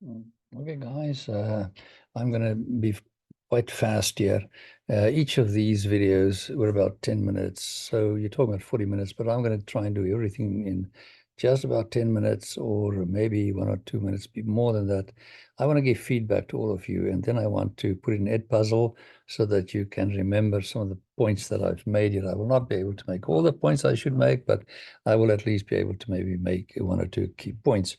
Okay, guys, I'm going to be quite fast here. Each of these videos were about 10 minutes, so you're talking about 40 minutes, but I'm going to try and do everything in just about 10 minutes or maybe 1 or 2 minutes, more than that. I want to give feedback to all of you, and then I want to put in Edpuzzle so that you can remember some of the points that I've made here. I will not be able to make all the points I should make, but I will at least be able to maybe make 1 or 2 key points.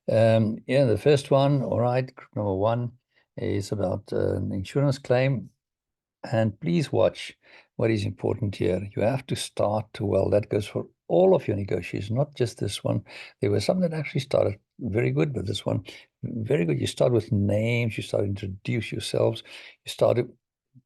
Yeah, the first one, all right, number 1 is about an insurance claim. And please watch what is important here. You have to start well. That goes for all of your negotiations, not just this one. There were some that actually started very good, but this one, very good. You start with names, you start to introduce yourselves, you start to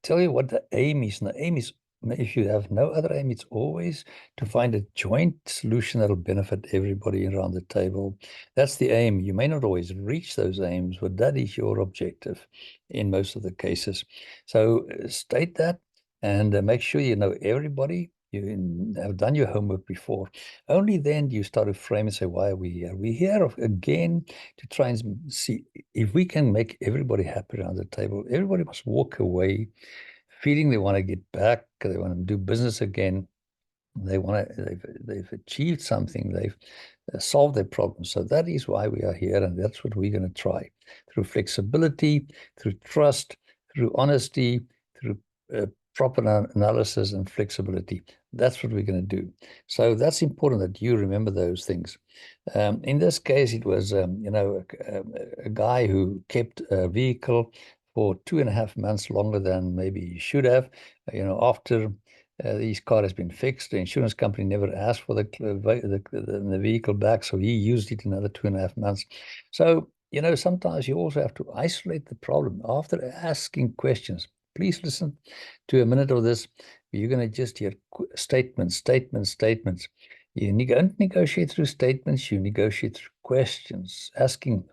tell you what the aim is. And the aim is, if you have no other aim, it's always to find a joint solution that'll benefit everybody around the table. That's the aim. You may not always reach those aims, but that is your objective in most of the cases. So state that and make sure you know everybody. You have done your homework before. Only then do you start to frame and say, why are we here? We're here again to try and see if we can make everybody happy around the table. Everybody must walk away feeling they want to get back, they want to do business again. They want to, they've achieved something, they've solved their problems. So that is why we are here, and that's what we're going to try through flexibility, through trust, through honesty, through proper analysis and flexibility. That's what we're going to do. So that's important that you remember those things. In this case, it was a guy who kept a vehicle for 2.5 months longer than maybe he should have. After his car has been fixed, the insurance company never asked for the vehicle back, so he used it another 2.5 months. So, sometimes you also have to isolate the problem after asking questions. Please listen to a minute of this. You're going to just hear statements. You don't negotiate through statements, you negotiate through questions, asking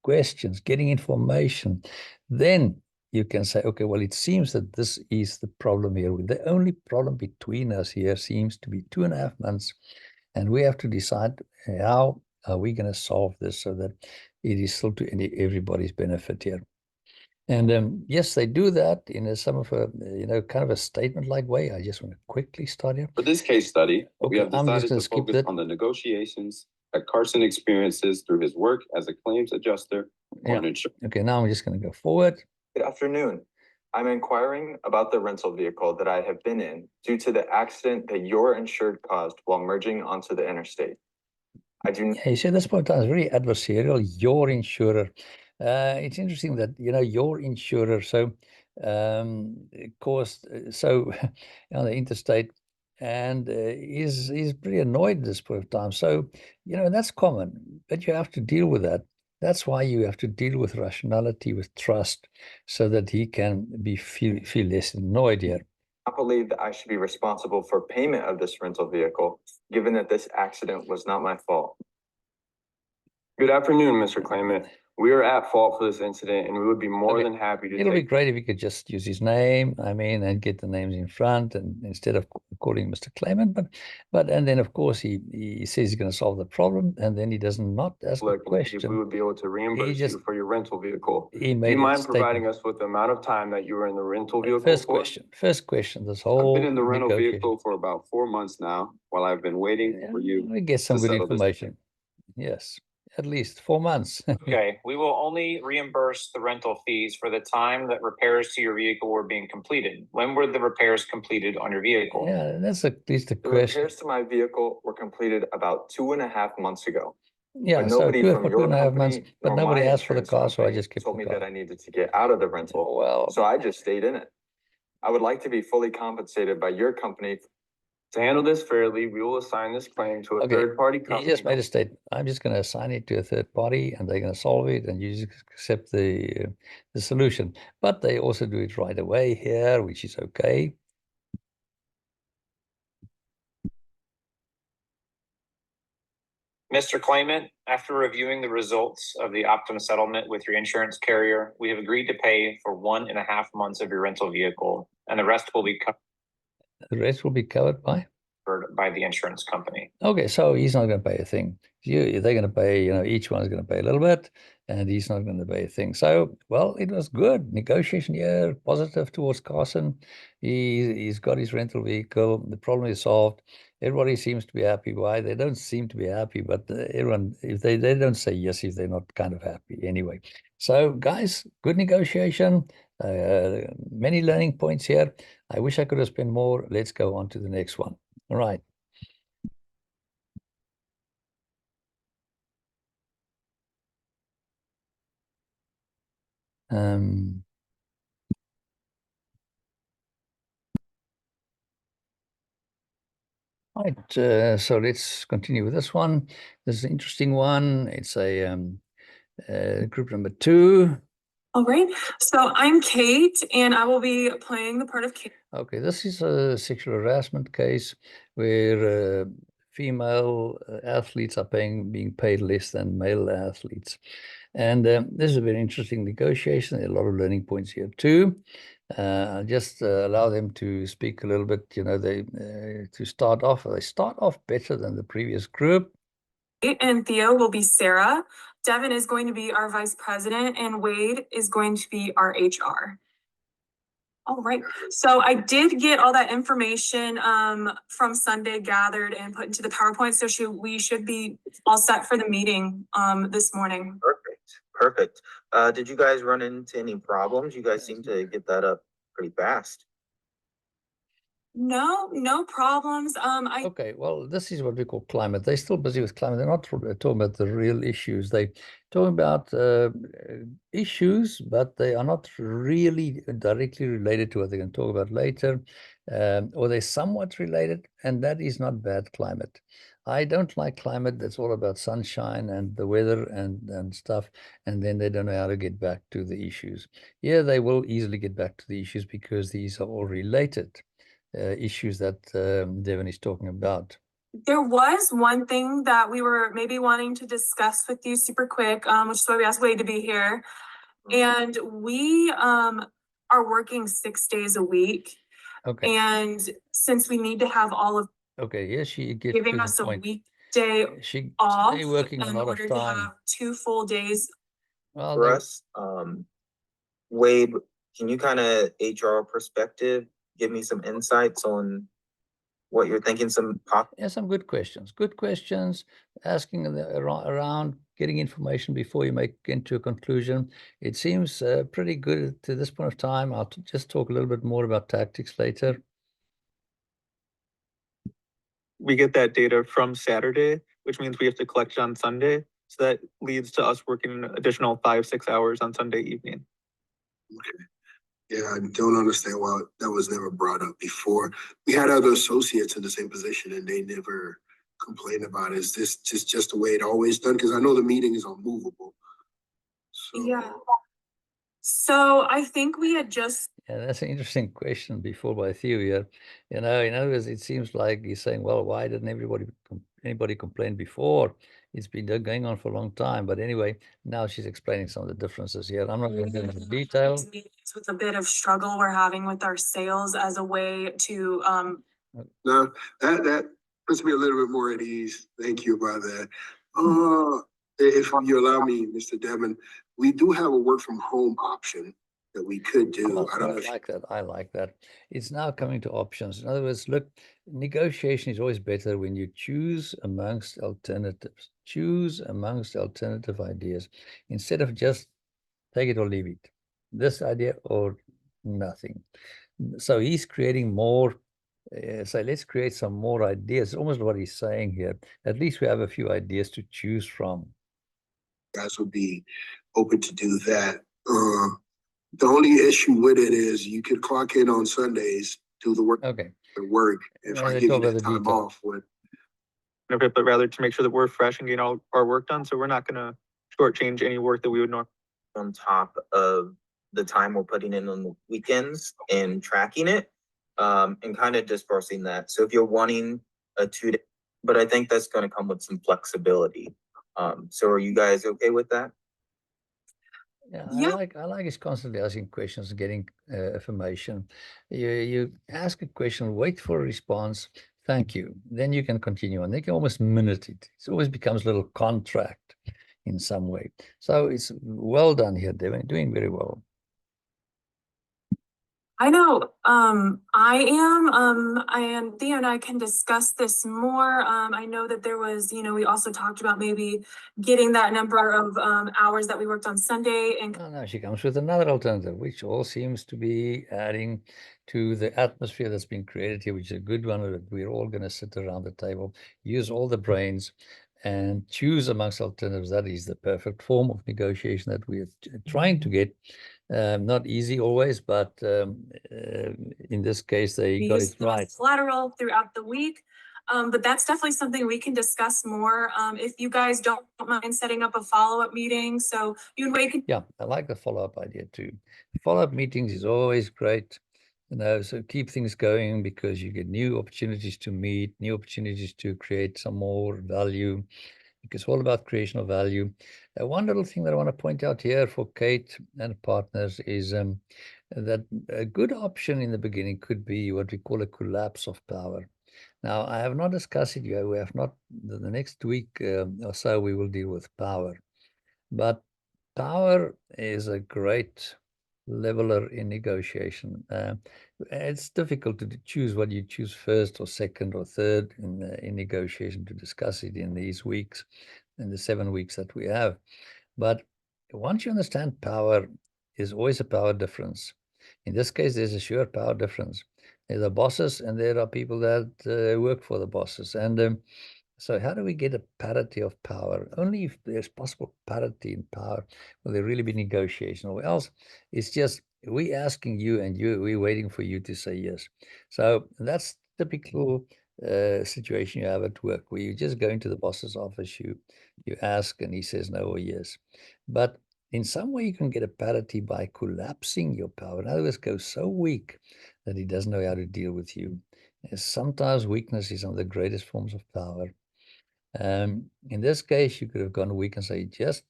questions, getting information. Then you can say, okay, well, it seems that this is the problem here. The only problem between us here seems to be 2.5 months, and we have to decide how are we going to solve this so that it is still to everybody's benefit here. And yes, they do that in kind of a statement-like way. I just want to quickly start here. For this case study, we have decided to focus on the negotiations that Carson experiences through his work as a claims adjuster on insurance. Okay, now I'm just going to go forward. Good afternoon. I'm inquiring about the rental vehicle that I have been in due to the accident that your insured caused while merging onto the interstate. You see, this point is very adversarial. Your insurer. It's interesting that your insurer. So, caused on the interstate, and is pretty annoyed at this point of time. So, that's common, but you have to deal with that. That's why you have to deal with rationality, with trust, so that he can feel less annoyed here. I believe that I should be responsible for payment of this rental vehicle, given that this accident was not my fault. Good afternoon, Mr. Claimant. We are at fault for this incident, and we would be more than happy to. It'll be great if you could just use his name, and get the names in front, and instead of calling Mr. Claimant. And then of course he says he's going to solve the problem, and then he does not ask a question. If we would be able to reimburse you for your rental vehicle. Do you mind providing us with the amount of time that you were in the rental vehicle? First question. This whole I've been in the rental vehicle for about 4 months now, while I've been waiting for you. We get some good information. Yes. At least 4 months. Okay, we will only reimburse the rental fees for the time that repairs to your vehicle were being completed. When were the repairs completed on your vehicle? Yeah, that's at least a question. The repairs to my vehicle were completed about 2.5 months ago. Yeah, but nobody so from your 2.5 months, but nobody asked for the car, so I just told me that I needed to get out of the rental. Well, so I just stayed in it. I would like to be fully compensated by your company. To handle this fairly, we will assign this claim to a third-party company. He just made a statement. I'm just going to assign it to a third party, and they're going to solve it, and you just accept the solution. But they also do it right away here, which is okay. Mr. Claimant, after reviewing the results of the Optima settlement with your insurance carrier, we have agreed to pay for 1.5 months of your rental vehicle, and the rest will be covered. The rest will be covered by? by the insurance company. Okay, so he's not going to pay a thing. They're going to pay, each one is going to pay a little bit, and he's not going to pay a thing. So, well, it was good. Negotiation here, positive towards Carson. He's got his rental vehicle. The problem is solved. Everybody seems to be happy. Why? They don't seem to be happy, but everyone, if they don't say yes if they're not kind of happy anyway. So, guys, good negotiation. Many learning points here. I wish I could have spent more. Let's go on to the next one. All right. Right, so let's continue with this one. This is an interesting one. It's a group number 2. All right, so I'm Kate, and I will be playing the part of Kate. Okay, this is a sexual harassment case where female athletes are being paid less than male athletes. And this is a very interesting negotiation. There are a lot of learning points here too. Just allow them to speak a little bit, to start off. They start off better than the previous group. And Theo will be Sarah. Devin is going to be our vice president, and Wade is going to be our HR. All right, so I did get all that information from Sunday gathered and put into the PowerPoint, so we should be all set for the meeting this morning. Perfect. Did you guys run into any problems? You guys seem to get that up pretty fast. No problems. Okay, well, this is what we call climate. They're still busy with climate. They're not talking about the real issues. They're talking about issues, but they are not really directly related to what they're going to talk about later, or they're somewhat related, and that is not bad climate. I don't like climate that's all about sunshine and the weather and stuff, and then they don't know how to get back to the issues. Yeah, they will easily get back to the issues because these are all related. Issues that Devin is talking about. There was one thing that we were maybe wanting to discuss with you super quick, which is why we asked Wade to be here. And we are working 6 days a week. Okay. And since we need to have all of she gets giving us a weekday off working a in lot order of to time. have 2 full days. Well, for us, Wade, can you kind of HR perspective give me some insights on what you're thinking? Some good questions. Good questions. Asking around, getting information before you make into a conclusion. It seems pretty good to this point of time. I'll just talk a little bit more about tactics later. We get that data from Saturday, which means we have to collect on Sunday. So that leads to us working an additional 5-6 hours on Sunday evening. Okay. Yeah, I don't understand why that was never brought up before. We had other associates in the same position and they never complained about it. Is this just the way it always done? Because I know the meeting is unmovable. So. Yeah. So I think we had just. Yeah, that's an interesting question before by Theo here. In other words, it seems like he's saying, well, why didn't anybody complain before? It's been going on for a long time. But anyway, now she's explaining some of the differences here. I'm not going to get into detail. With a bit of struggle we're having with our sales as a way to. No, that puts me a little bit more at ease. Thank you about that. If you allow me, Mr. Devin, we do have a work from home option that we could do. Well, I don't know. I like that. It's now coming to options. In other words, look, negotiation is always better when you choose amongst alternatives. Choose amongst alternative ideas instead of just take it or leave it. This idea or nothing. So he's creating more. So let's create some more ideas. Almost what he's saying here. At least we have a few ideas to choose from. Guys would be open to do that. The only issue with it is you could clock in on Sundays, do the work. Okay. The work. If I give you that time off, but rather to make sure that we're fresh and getting all our work done. So we're not going to shortchange any work that we would normally. On top of the time we're putting in on the weekends and tracking it, and kind of dispersing that. So if you're wanting a 2-day, but I think that's going to come with some flexibility. So are you guys okay with that? Yeah, I like his constantly asking questions, getting information. You ask a question, wait for a response, Thank you. Then you can continue on. They can almost minute it. It always becomes a little contract in some way. So it's well done here, Devin. Doing very well. I know, and Theo and I can discuss this more. I know that there was, we also talked about maybe getting that number of hours that we worked on Sunday and. Oh, no, she comes with another alternative, which all seems to be adding to the atmosphere that's been created here, which is a good one. That we're all going to sit around the table, use all the brains, and choose amongst alternatives. That is the perfect form of negotiation that we're trying to get. Not easy always, but in this case, they got it right. Collateral throughout the week. But that's definitely something we can discuss more. If you guys don't mind setting up a follow-up meeting, so you and Wade can. Yeah, I like the follow-up idea too. Follow-up meetings is always great, so keep things going because you get new opportunities to meet, new opportunities to create some more value. Because it's all about creation of value. One little thing that I want to point out here for Kate and partners is that a good option in the beginning could be what we call a collapse of power. Now, I have not discussed it yet. We have not, the next week or so, we will deal with power. But power is a great leveler in negotiation. It's difficult to choose what you choose first or second or third in negotiation to discuss it in these weeks, in the 7 weeks that we have. But once you understand power, there's always a power difference. In this case, there's a sure power difference. There are bosses and there are people that work for the bosses. And so how do we get a parity of power? Only if there's possible parity in power will there really be negotiation, or else it's just we asking you and we waiting for you to say yes. So that's typical situation you have at work where you just go into the boss's office, you ask and he says no or yes. But in some way you can get a parity by collapsing your power. In other words, go so weak that he doesn't know how to deal with you. And sometimes weakness is one of the greatest forms of power. In this case, you could have gone weak and say, just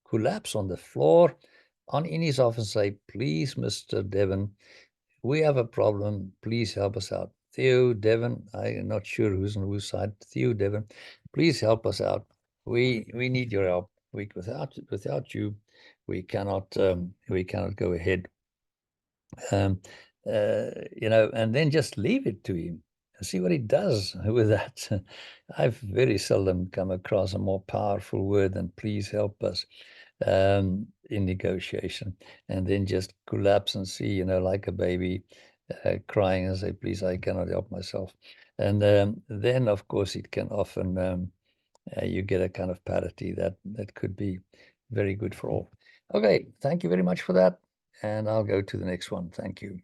collapse on the floor in his office and say, please, Mr. Devon, we have a problem. Please help us out. Theo, Devon, I'm not sure who's on whose side. Theo, Devon, please help us out. We need your help. Without you, we cannot go ahead. And then just leave it to him. See what he does with that. I've very seldom come across a more powerful word than please help us in negotiation. And then just collapse and see, like a baby crying and say, please, I cannot help myself. And then, of course, it can often, you get a kind of parity that could be very good for all. Okay, thank you very much for that. And I'll go to the next one. Thank you.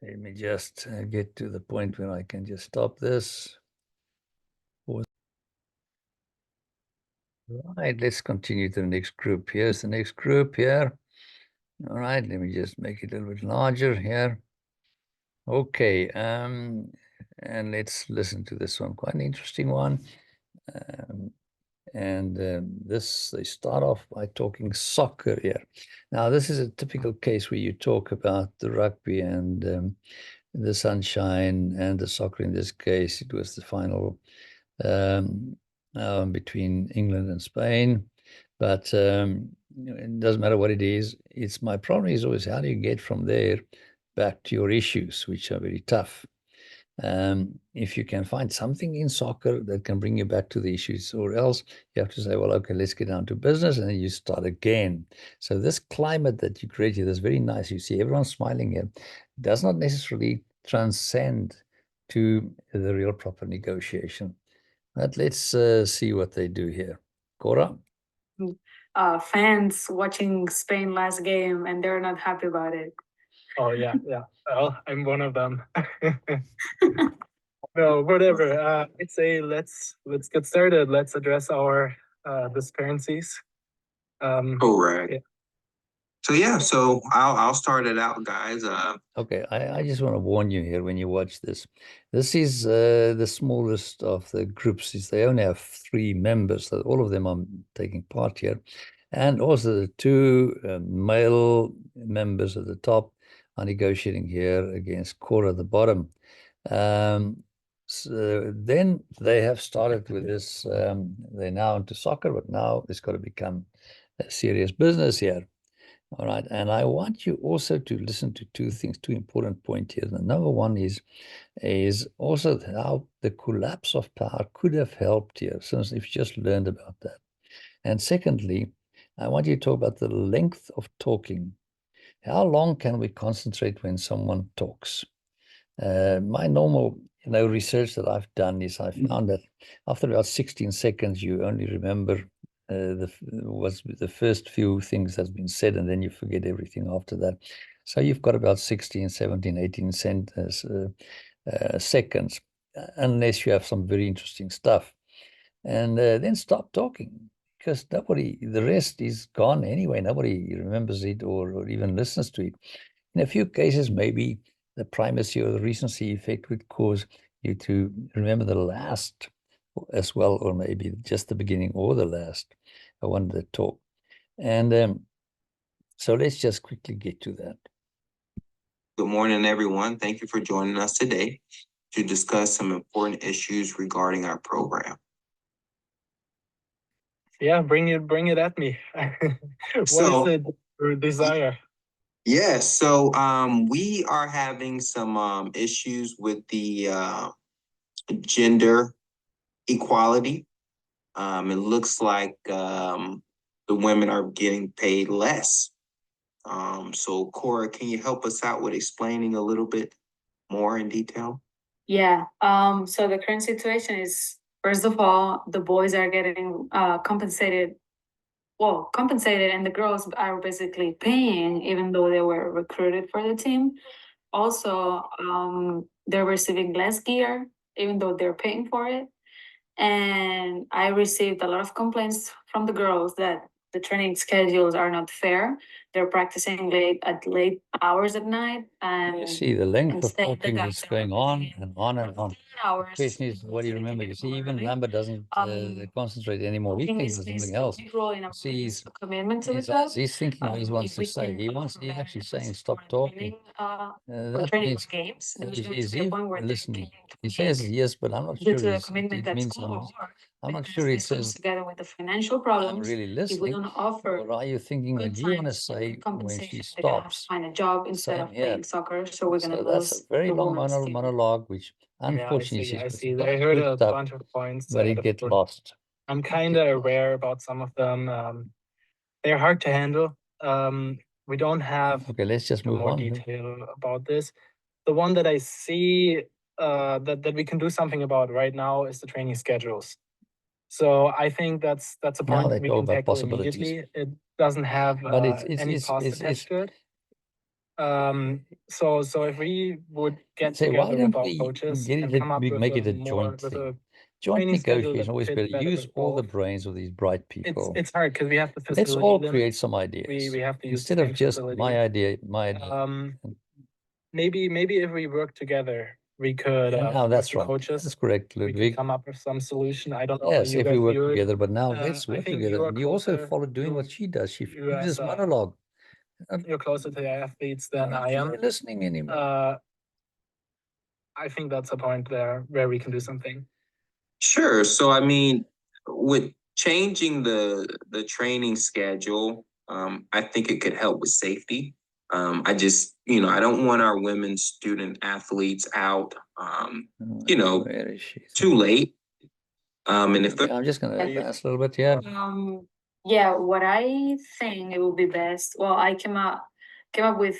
Let me just get to the point where I can just stop this. All right, let's continue to the next group. Here's the next group here. All right, let me just make it a little bit larger here. Okay, and let's listen to this one. Quite an interesting one. They start off by talking soccer here. Now, this is a typical case where you talk about the rugby and the sunshine and the soccer. In this case, it was the final between England and Spain. But it doesn't matter what it is. It's my problem is always how do you get from there back to your issues, which are very tough. If you can find something in soccer that can bring you back to the issues, or else you have to say, well, okay, let's get down to business, and then you start again. So this climate that you created is very nice. You see everyone smiling here. It does not necessarily transcend to the real proper negotiation. But let's see what they do here. Cora? Fans watching Spain last game and they're not happy about it. Oh yeah. Well, I'm one of them. No, whatever. I'd say let's get started. Let's address our discrepancies. Correct. Yeah. So I'll start it out, guys. Okay, I just want to warn you here when you watch this. This is the smallest of the groups. They only have 3 members, so all of them are taking part here. And also the two male members at the top are negotiating here against Cora at the bottom. So then they have started with this, they're now into soccer, but now it's got to become a serious business here. All right, and I want you also to listen to two things, two important points here. The number one is also how the collapse of power could have helped here, since you've just learned about that. And secondly, I want you to talk about the length of talking. How long can we concentrate when someone talks? My normal, research that I've done is I found that after about 16 seconds, you only remember the first few things that's been said, and then you forget everything after that. So you've got about 16, 17, 18 seconds, unless you have some very interesting stuff. And then stop talking, because the rest is gone anyway. Nobody remembers it or even listens to it. In a few cases, maybe the primacy or the recency effect would cause you to remember the last as well, or maybe just the beginning or the last one of the talk. And so let's just quickly get to that. Good morning, everyone. Thank you for joining us today to discuss some important issues regarding our program. Yeah, bring it at me. What is the desire? Yeah, so we are having some issues with the gender equality. It looks like the women are getting paid less. So Cora, can you help us out with explaining a little bit more in detail? Yeah, so the current situation is, first of all, the boys are getting compensated, and the girls are basically paying even though they were recruited for the team. Also, they're receiving less gear even though they're paying for it. And I received a lot of complaints from the girls that the training schedules are not fair. They're practicing late hours at night, and You see the length of instead the talking guys that's are going on practicing and on and on. 10 hours. The question is, what do you remember? You see, even Lambert doesn't concentrate anymore. He I think thinks this of plays something a else. big role in our See, he's commitment to the his club. eyes, he's thinking what he wants If to we say. can He's offer actually saying, benefits stop for talking. for That training means for games, there's he's, going he's to be a even point where they listening. can He says yes, but I'm not due sure to the it commitment at means school, or I'm not because sure it this comes says together with the financial I'm problems. really If we listening. don't offer Or are you thinking good what you want to times and say good when she compensation, they're gonna have to stops? find a job instead Same of here. playing soccer. So we're gonna So that's a lose very the long women's team. monologue, which Yeah, I unfortunately see. I she's see. got I heard good a stuff, bunch of points, but it of get course. lost. I'm kind of aware about some of them. They're hard to handle. We don't have Okay, let's just move more on. detail about this. The one that I see that we can do something about right now is the training schedules. So I think that's a Now point they we talk can about tackle possibilities. immediately. It doesn't have But any cost attached to it. So if we would get say, why together with don't our we coaches get and it? come up We with make it a more joint with thing. a Joint training schedule negotiation that always fits better. better Use with all the both. brains of these bright people. It's hard because we have the Let's facility all limit. create some ideas. We have to use the instead of same just facility. my idea. Maybe if we work together, we could now that's right. coaches. That's correct, We Ludwig. could come up with some solution. I don't know. Yes, You if guys we work view it. together. But now let's I work think together. you are And you also closer follow doing to- what she does. She you uses as a- monologue. You're closer to the athletes than I I'm am. not listening anymore. I think that's a point there where we can do something. Sure. So, I mean, with changing the training schedule, I think it could help with safety. I just, I don't want our women student athletes out, Where is she? too late. And if Okay, I'm just going to advance a little bit here. Yeah, what I think it would be best. Well, I came up with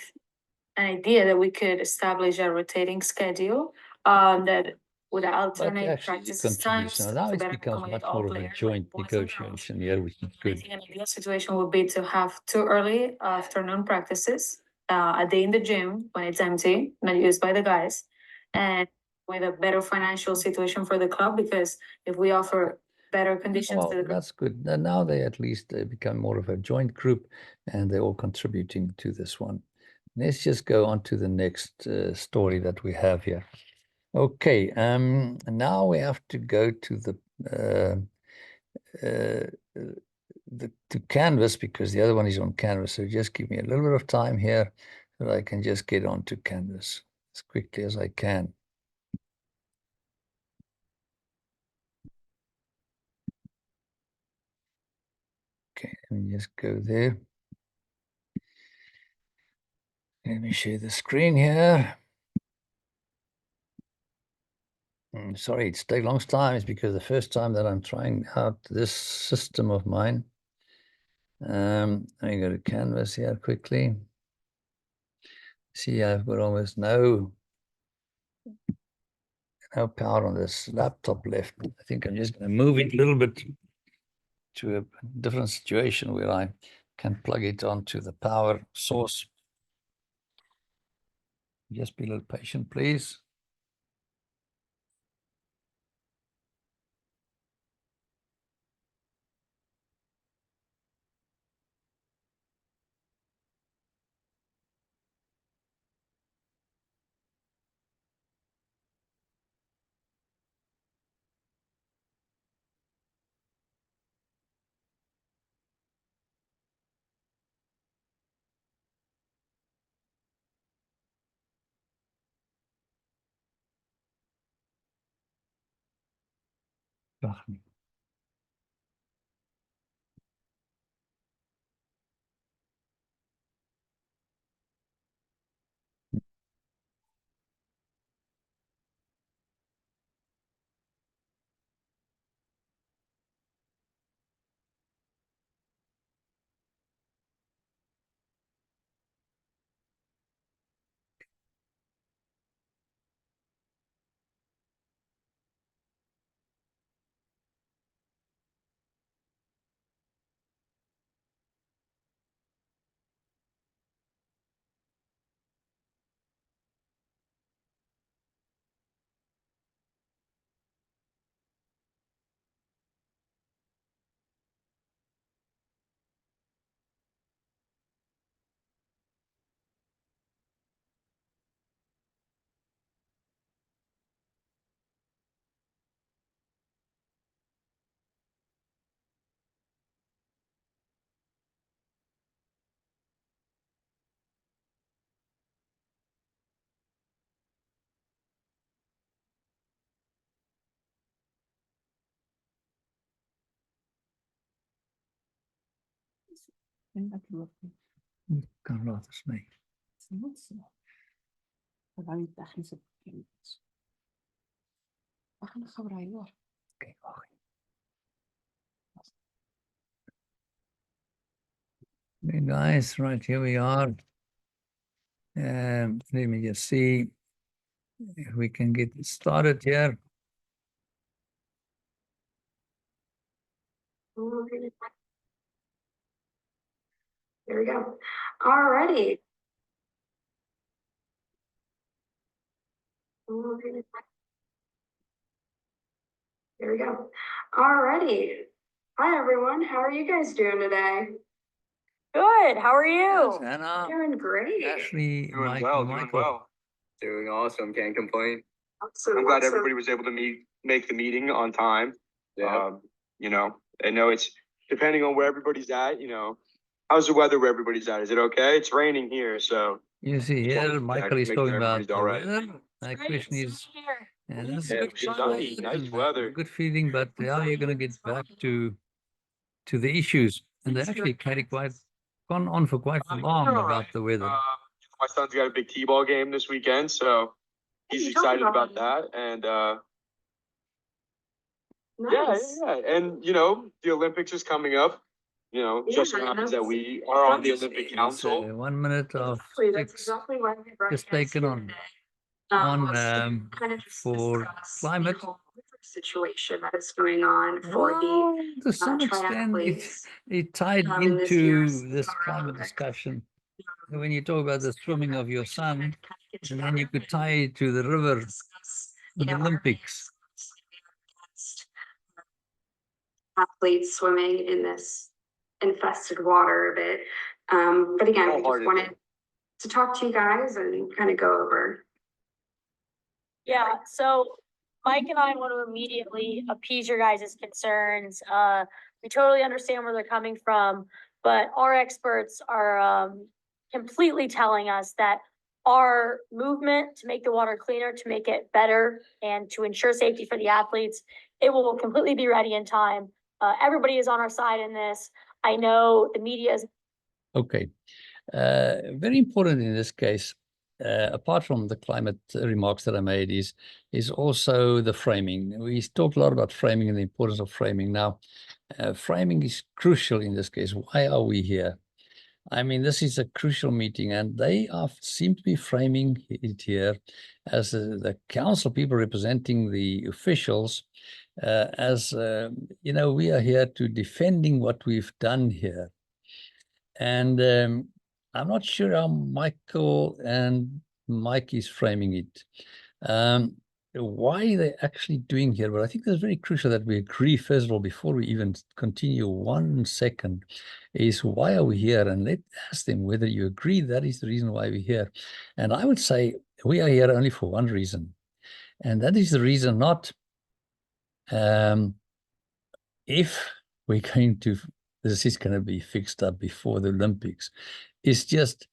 an idea that we could establish a rotating schedule that would alternate actually, practice times now to it better becomes accommodate much all more of a players, joint like boys and girls. negotiation here, which is I good. think an ideal situation would be to have 2 early afternoon practices, a day in the gym when it's empty, not used by the guys, and with a better financial situation for the club, because if we offer better conditions to the group. That's good. Now they at least become more of a joint group, and they're all contributing to this one. Let's just go on to the next story that we have here. Okay, now we have to go to to canvas because the other one is on canvas. So just give me a little bit of time here so that I can just get onto canvas as quickly as I can. Okay, let me just go there. Let me share the screen here. Sorry, it's taken a long time. It's because the first time that I'm trying out this system of mine. Let me go to canvas here quickly. See, I've got almost no power on this laptop left. I think I'm just going to move it a little bit to a different situation where I can plug it onto the power source. Just be a little patient, please. Wacht niet. Kan later snijden. Okay, hey guys, right, here we are. Let me just see if we can get started here. There we go. Alrighty. There we go. Alrighty. Hi everyone. How are you guys doing today? Good. How are you? Yes, Anna. Doing great. Ashley, Doing Michael. well. Doing awesome. Can't complain. Awesome, I'm glad awesome. everybody was able to make the meeting on time. Yeah. You know, I know it's depending on where everybody's at, you know. How's the weather where everybody's at? Is it okay? It's raining here, so. You see here, Michael is make talking sure about everybody's the all right. weather. Christian is, and this is Yeah, good sunny, climate nice and, weather. good feeling, but how are you going to get back to the issues? And they actually gone on for quite long about the weather. My son's got a big T-ball game this weekend, so he's excited about that. And Nice. yeah. And you know, the Olympics is coming up. You know, just so happens that we are on the Olympic Council. 1 minute of That's 6 exactly why we brought just you guys taken here on today. Kind of for discuss climate. the whole situation that is going on for To some extent, triathletes. it tied in this into year's this climate discussion. When you talk about the swimming of your son, and then you could tie it to the river, the Olympics. Athletes swimming in this infested water a bit. But again, I just wanted to talk to you guys and kind of go over. Yeah, so Mike and I want to immediately appease your guys' concerns. We totally understand where they're coming from, but our experts are completely telling us that our movement to make the water cleaner, to make it better, and to ensure safety for the athletes, it will completely be ready in time. Everybody is on our side in this. I know the media is. Okay. Very important in this case, apart from the climate remarks that I made, is also the framing. We talked a lot about framing and the importance of framing. Now, framing is crucial in this case. Why are we here? I mean, this is a crucial meeting, and they seem to be framing it here as the council people representing the officials, as you know, we are here to defending what we've done here. And I'm not sure how Michael and Mike is framing it. Why they're actually doing here, but I think it's very crucial that we agree, first of all, before we even continue 1 second, is why are we here? And let's ask them whether you agree that is the reason why we're here. And I would say we are here only for one reason. And that is the reason not if we're going to, this is going to be fixed up before the Olympics. It's just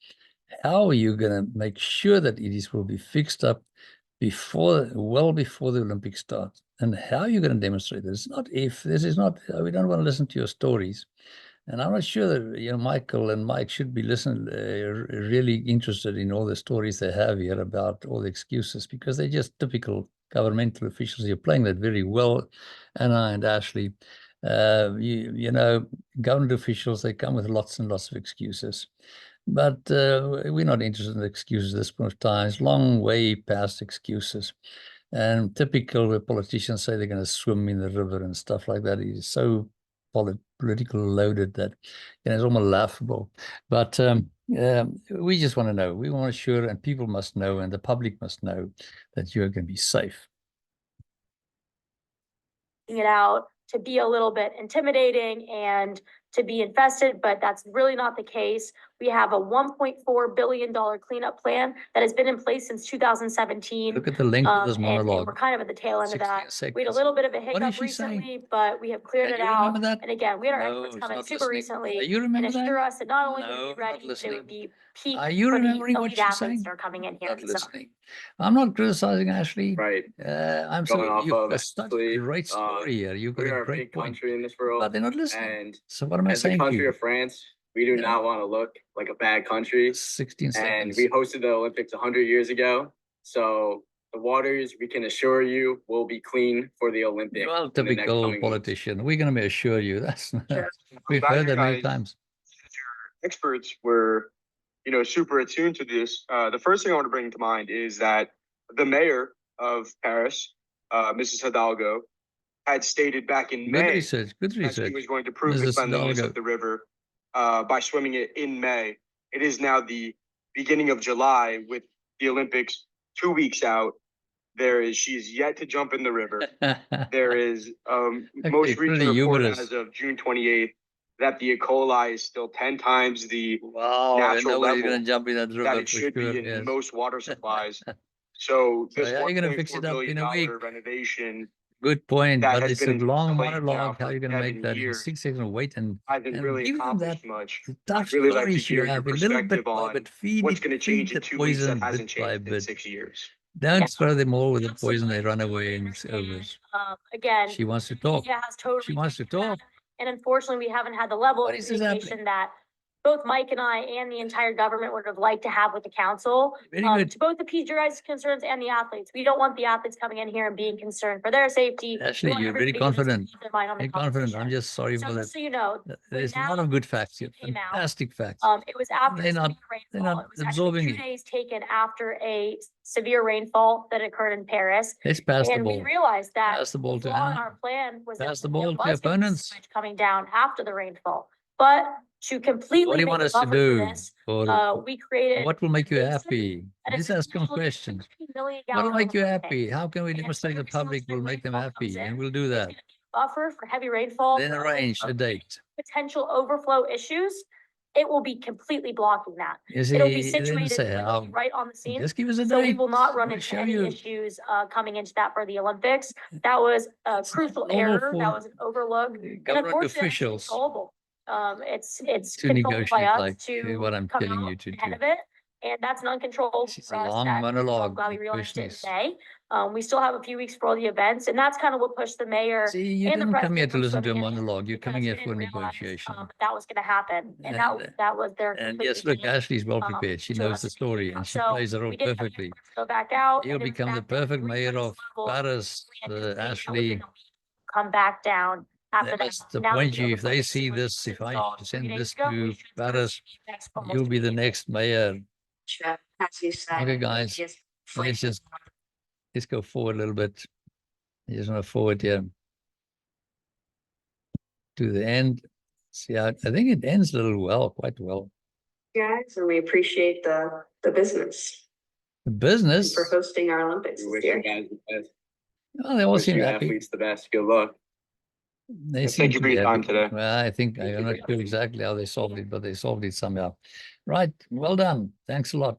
how are you going to make sure that it will be fixed up well before the Olympics start, and how are you going to demonstrate this? It's not if, this is not, we don't want to listen to your stories. And I'm not sure that, you know, Michael and Mike should be really interested in all the stories they have here about all the excuses, because they're just typical governmental officials. You're playing that very well, Anna and Ashley. You know, government officials, they come with lots and lots of excuses. But we're not interested in excuses at this point of time. It's long way past excuses. And typical where politicians say they're going to swim in the river and stuff like that is so political loaded that, you know, it's almost laughable. But we just want to know. We want to assure, and people must know, and the public must know that you're going to be safe. It out to be a little bit intimidating and to be infested, but that's really not the case. We have a $1.4 billion cleanup plan that has been in place since 2017. Look at the length of this monologue. And we're kind of at the tail end of that. Seconds. We had a little bit of a hiccup recently, but we have cleared it out. And again, we had our experts come in super recently and assure us that not only would we be ready, but it would be peak for the elite athletes that are coming in here. I'm not criticizing Ashley. Right. I'm saying you've got such a great story here. You've got a great point. Country in this world, but they're not listening. And so what am I as saying? The country of France, we do not want to look like a bad country. 16 seconds. And seconds. we hosted the Olympics 100 years ago. So the waters, we can assure you, will be clean for the Olympics. Well, typical politician. We're going to assure you. That's sure. We've heard that many times. Your experts were, you know, super attuned to this. The first thing I want to bring to mind is that the mayor of Paris, Mrs. Hidalgo, had stated back in May good research. that she was going to prove the cleanliness of the river by swimming it in May. It is now the beginning of July with the Olympics 2 weeks out. She's yet to jump in the river. There is most recent report as of June 28th that the E. coli is still 10 times the natural level jump in that, river that it should be in most water supplies. So this how are you going to fix it up in a week? Renovation. Good point, That but has it's a been long played monologue. now How are you going to for make that in 7 6 seconds? Wait and Really give them that accomplished much. tough Really like to stories you hear your have a little bit perspective by on bit. Feed what's it, going to change feed in the 2 weeks that poison hasn't bit by changed in bit. 6 years. Don't throw them all with the poison. They run away and it's over. Again, She wants to talk. She wants to talk. And unfortunately, we haven't had the level What of is this happening? communication that both Mike and I and the entire government would have liked to have with the council. Very good. To both appease your guys' concerns and the athletes. We don't want the athletes coming in here and being concerned for their safety. Actually, you're very confident. Very confident. I'm just sorry for that. So you know, there's a lot of good facts here. Fantastic facts. It was after They're not absorbing it. 2 days taken after a severe rainfall that occurred in Paris. Let's pass the And ball. we realized that Pass the ball to on Anna. our plan was Pass that the ball there to was gonna be opponents. sewage coming down after the rainfall. But to completely What do you make want a us to buffer for do? this, Or we created. what will make you a basin happy? that is Let's ask them essentially a questions. 60 million What will gallon make you overflow happy? tank. How can we And demonstrate the every single public will make them rainfall comes happy? in, And we'll do it's that. gonna be a buffer for heavy rainfall. Then arrange a date. Potential overflow issues. it will be completely blocking that. You see, It'll be it didn't situated say literally how. right on the scene. Just give us a So we date. will not run We'll into show any you. issues coming into that for the Olympics. That was a That's crucial not normal error. That for was an overlook. And government unfortunately, it's officials controllable. It's to controlled by negotiate us like to what I'm come telling out you to ahead do. of it. And that's an uncontrollable This is a process long that, monologue. I'm glad we The realized question it in is, May. We still have a few weeks for all the events, and that's kind of what pushed the mayor see, you and the didn't come here president to from listen to a swimming in, monologue. You're coming because here they for didn't realize, negotiation. that was gonna happen, and that was their And complete yes, look, mistake, Ashley's well prepared. She knows us. the story and she So plays it we off did have the perfectly. efforts to go back out. You'll and in become the fact, at perfect 3 mayor race of levels, Paris, we anticipate that Ashley. within a week, come back down after They that. must Now that appoint the you. If they Olympics see was this, if I installed 3 send days this ago, we to should start Paris, seeing effects almost you'll be the immediately. next mayor. As you said. Okay, guys, let's go forward a little bit. I just want to forward here to the end. See, I think it ends a little well, quite well. Guys, and we appreciate the business The business. for hosting our Olympics We this wish you year. guys the best. Oh, they all Wish seem you happy. athletes the best. Good luck. They Thank seem you to for be your time happy. today. Well, I think Thank I'm you. not sure exactly how they solved it, but they solved it somehow. Right. Well done. Thanks a lot.